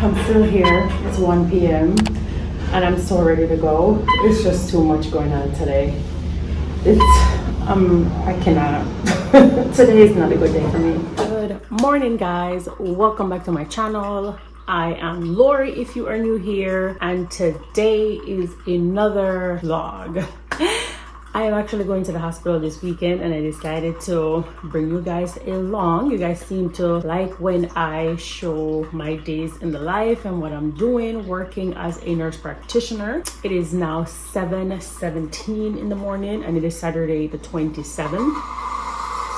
I'm still here. It's 1 p.m. and I'm so ready to go. It's just too much going on today. I cannot. Today is not a good day for me. Good morning, guys. Welcome back to my channel. I am Lori if you are new here, and today is another vlog. I am actually going to the hospital this weekend and I decided to bring you guys along. You guys seem to like when I show my days in the life and what I'm doing working as a nurse practitioner. It is now 7:17 in the morning and it is Saturday the 27th.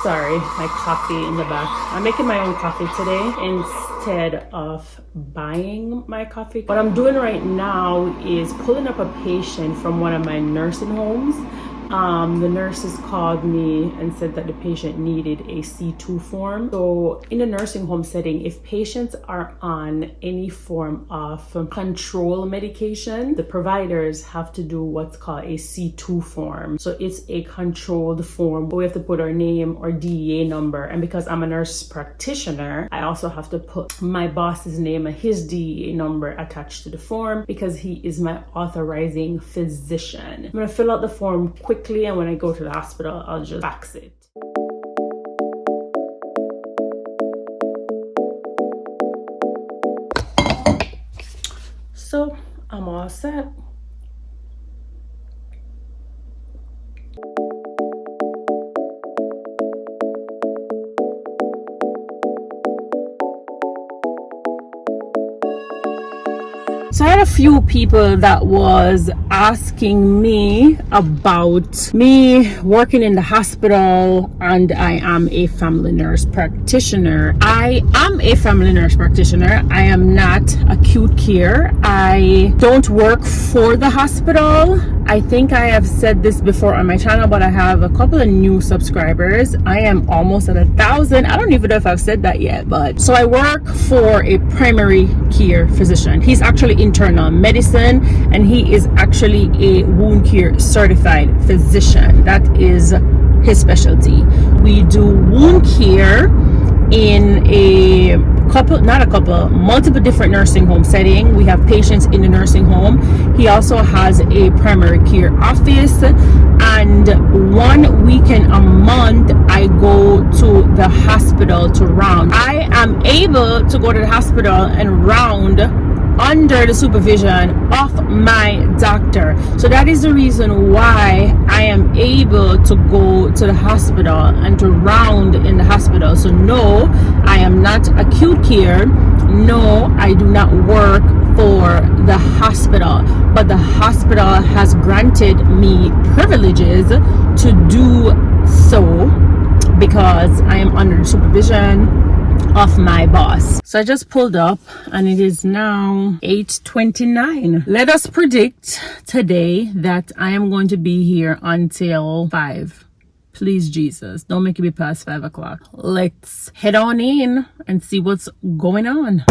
Sorry, my coffee in the back. I'm making my own coffee today instead of buying my coffee. What I'm doing right now is pulling up a patient from one of my nursing homes. The nurses called me and said that the patient needed a C2 form. So in a nursing home setting, if patients are on any form of control medication, the providers have to do what's called a C2 form. So it's a controlled form. We have to put our name or DEA number. And because I'm a nurse practitioner, I also have to put my boss's name and his DEA number attached to the form because he is my authorizing physician. I'm gonna fill out the form quickly, and when I go to the hospital, I'll just fax it. So I'm all set. So I had a few people that was asking me about me working in the hospital, and I am a family nurse practitioner. I am a family nurse practitioner. I am not acute care. I don't work for the hospital. I think I have said this before on my channel, but I have a couple of new subscribers. I am almost at 1,000. I don't even know if I've said that yet, but so I work for a primary care physician. He's actually internal medicine and he is actually a wound care certified physician. That is his specialty. We do wound care in multiple different nursing home setting. We have patients in the nursing home. He also has a primary care office, and 1 weekend a month I go to the hospital to round. I am able to go to the hospital and round under the supervision of my doctor. So that is the reason why I am able to go to the hospital and to round in the hospital. So no, I am not acute care. No, I do not work for the hospital, but the hospital has granted me privileges to do so because I am under the supervision of my boss. So I just pulled up and it is now 8:29. Let us predict today that I am going to be here until 5. Please, Jesus, don't make it be past 5 o'clock. Let's head on in and see what's going on.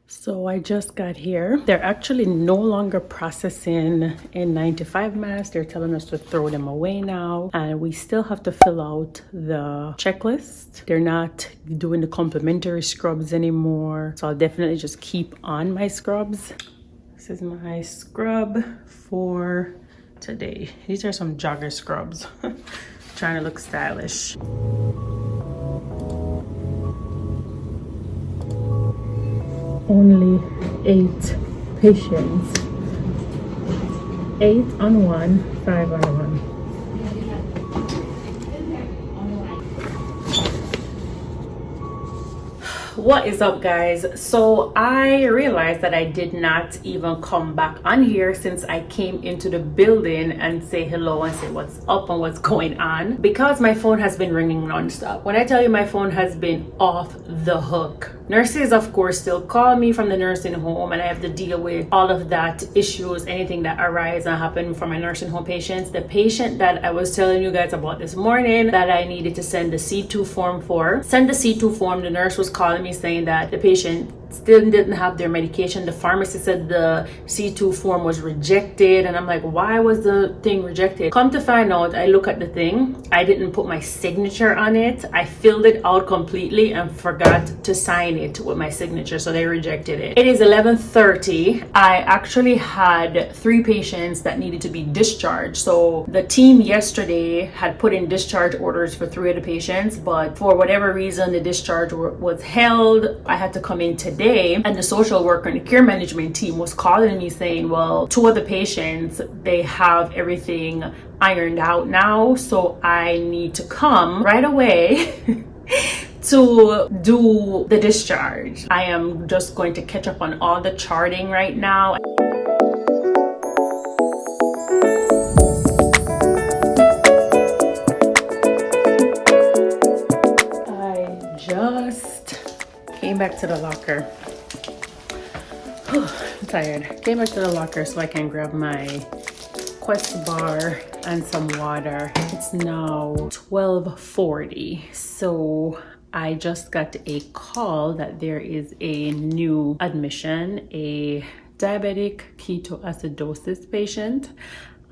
So I just got here. They're actually no longer processing N95 masks. They're telling us to throw them away now. And we still have to fill out the checklist. They're not doing the complimentary scrubs anymore. So I'll definitely just keep on my scrubs. This is my scrub for today. These are some jogger scrubs. Trying to look stylish. Only 8 patients. 8 on 1, 5 on 1. What is up, guys? So I realized that I did not even come back on here since I came into the building and say hello and say what's up and what's going on, because my phone has been ringing nonstop. When I tell you my phone has been off the hook, nurses of course still call me from the nursing home and I have to deal with all of that issues, anything that arise and happen for my nursing home patients. The patient that I was telling you guys about this morning that I needed to send the C2 form for, the C2 form, the nurse was calling me saying that the patient still didn't have their medication. The pharmacy said the C2 form was rejected, and I'm like, why was the thing rejected? Come to find out, I look at the thing, I didn't put my signature on it. I filled it out completely and forgot to sign it with my signature, so they rejected it. It is 11:30. I actually had 3 patients that needed to be discharged. So the team yesterday had put in discharge orders for 3 of the patients, but for whatever reason the discharge was held. I had to come in today, and the social worker and the care management team was calling me saying, well, 2 of the patients, they have everything ironed out now, so I need to come right away to do the discharge. I am just going to catch up on all the charting right now. I just came back to the locker. I'm tired. Came back to the locker so I can grab my Quest bar and some water. It's now 12:40, so I just got a call that there is a new admission, a diabetic ketoacidosis patient.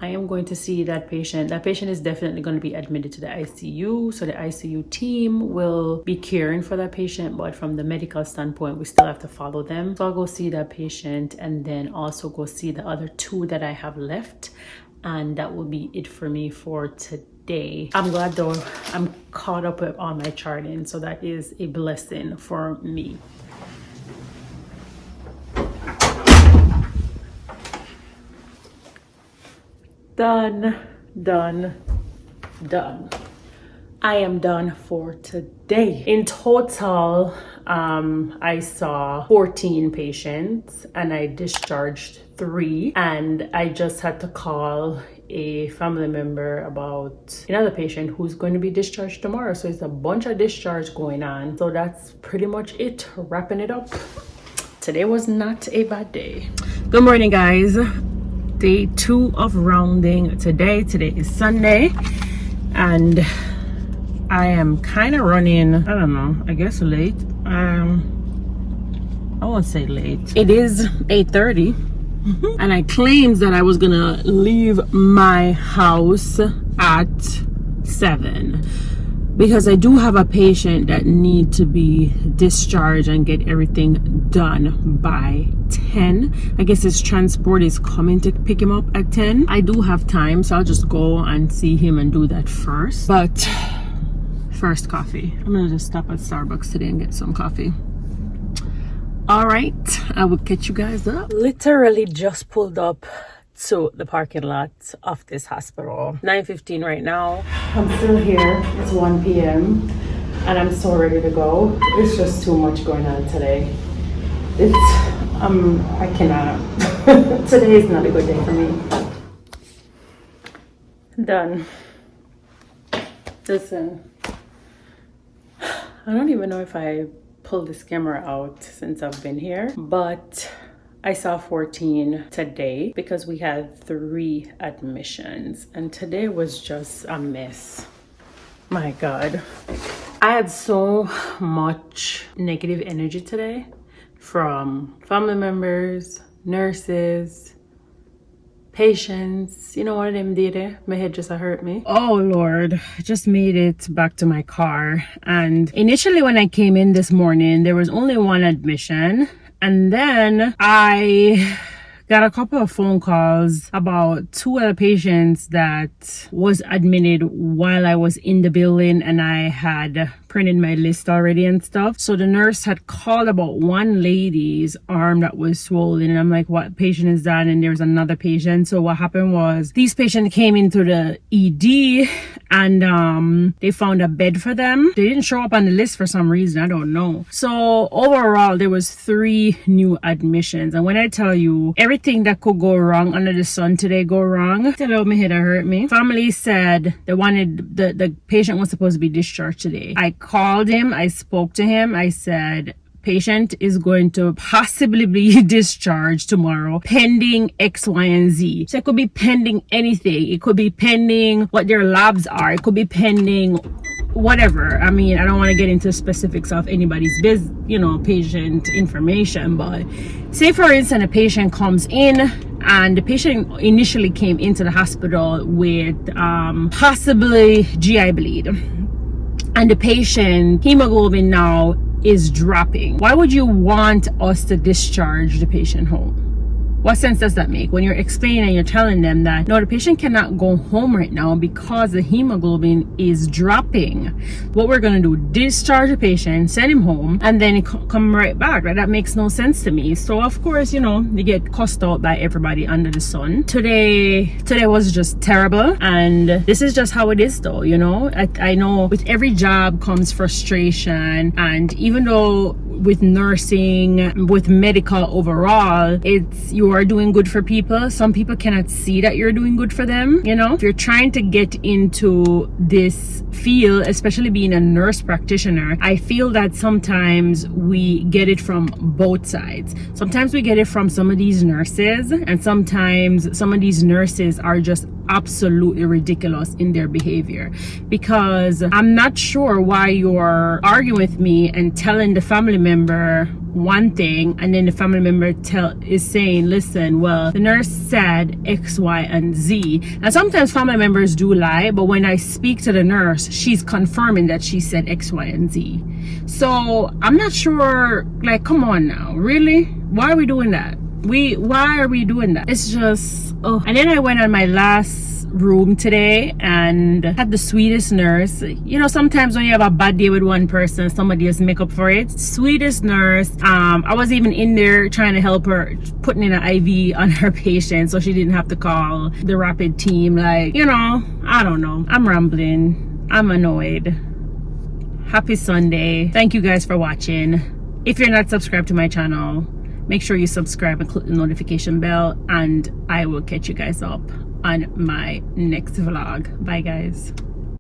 I am going to see that patient. That patient is definitely going to be admitted to the ICU, so the ICU team will be caring for that patient, but from the medical standpoint, we still have to follow them. So I'll go see that patient and then also go see the other 2 that I have left, and that will be it for me for today. I'm glad though I'm caught up with all my charting, so that is a blessing for me. Done. I am done for today. In total, I saw 14 patients and I discharged 3, and I just had to call a family member about another patient who's going to be discharged tomorrow. So it's a bunch of discharge going on. So that's pretty much it. Wrapping it up. Today was not a bad day. Good morning, guys. Day 2 of rounding today. Today is Sunday, and I am kind of running, I don't know, I guess late. I won't say late. It is 8:30. And I claimed that I was gonna leave my house at 7 because I do have a patient that need to be discharged and get everything done by 10. I guess his transport is coming to pick him up at 10. I do have time, so I'll just go and see him and do that first. But first, coffee. I'm gonna just stop at Starbucks today and get some coffee. All right, I will catch you guys up. Literally just pulled up to the parking lot of this hospital. 9:15 right now. I'm still here. It's 1 p.m. and I'm so ready to go. It's just too much going on today. I cannot. Today is not a good day for me. Done. Listen, I don't even know if I pulled this camera out since I've been here, but I saw 14 today because we had 3 admissions, and today was just a mess. My God. I had so much negative energy today from family members, nurses, patients. You know, one of them did it. My head just hurt me. Oh Lord, I just made it back to my car. And initially when I came in this morning, there was only 1 admission. And then I got a couple of phone calls about 2 other patients that was admitted while I was in the building, and I had printed my list already and stuff. So the nurse had called about 1 lady's arm that was swollen, and I'm like, what patient is that? And there's another patient. So what happened was these patients came into the ED and they found a bed for them. They didn't show up on the list for some reason, I don't know. So overall there was 3 new admissions, and when I tell you everything that could go wrong under the sun today go wrong, tell you my head hurt me. Family said they wanted the patient was supposed to be discharged today. I called him, I spoke to him, I said, patient is going to possibly be discharged tomorrow pending X, Y, and Z. So it could be pending anything. It could be pending what their labs are. It could be pending whatever. I mean, I don't want to get into specifics of anybody's patient information, but say for instance a patient comes in and the patient initially came into the hospital with possibly GI bleed, and the patient hemoglobin now is dropping. Why would you want us to discharge the patient home? What sense does that make when you're explaining and you're telling them that no, the patient cannot go home right now because the hemoglobin is dropping? What we're going to do, discharge the patient, send him home, and then come right back. Right? That makes no sense to me. So of course, you get cussed out by everybody under the sun. Today was just terrible, and this is just how it is though. I know with every job comes frustration, and even though with nursing, with medical overall, you are doing good for people. Some people cannot see that you're doing good for them. If you're trying to get into this field, especially being a nurse practitioner, I feel that sometimes we get it from both sides. Sometimes we get it from some of these nurses, and sometimes some of these nurses are just absolutely ridiculous in their behavior, because I'm not sure why you're arguing with me and telling the family member one thing, and then the family member is saying, listen, well, the nurse said X, Y, and Z. And sometimes family members do lie, but when I speak to the nurse, she's confirming that she said X, Y, and Z. So I'm not sure, like, come on now, really? Why are we doing that? Why are we doing that? It's just, oh. And then I went on my last room today and had the sweetest nurse. Sometimes when you have a bad day with one person, somebody else make up for it. Sweetest nurse. I was even in there trying to help her, putting in an IV on her patient so she didn't have to call the rapid team. Like, I don't know. I'm rambling. I'm annoyed. Happy Sunday. Thank you guys for watching. If you're not subscribed to my channel, make sure you subscribe and click the notification bell, and I will catch you guys up on my next vlog. Bye guys.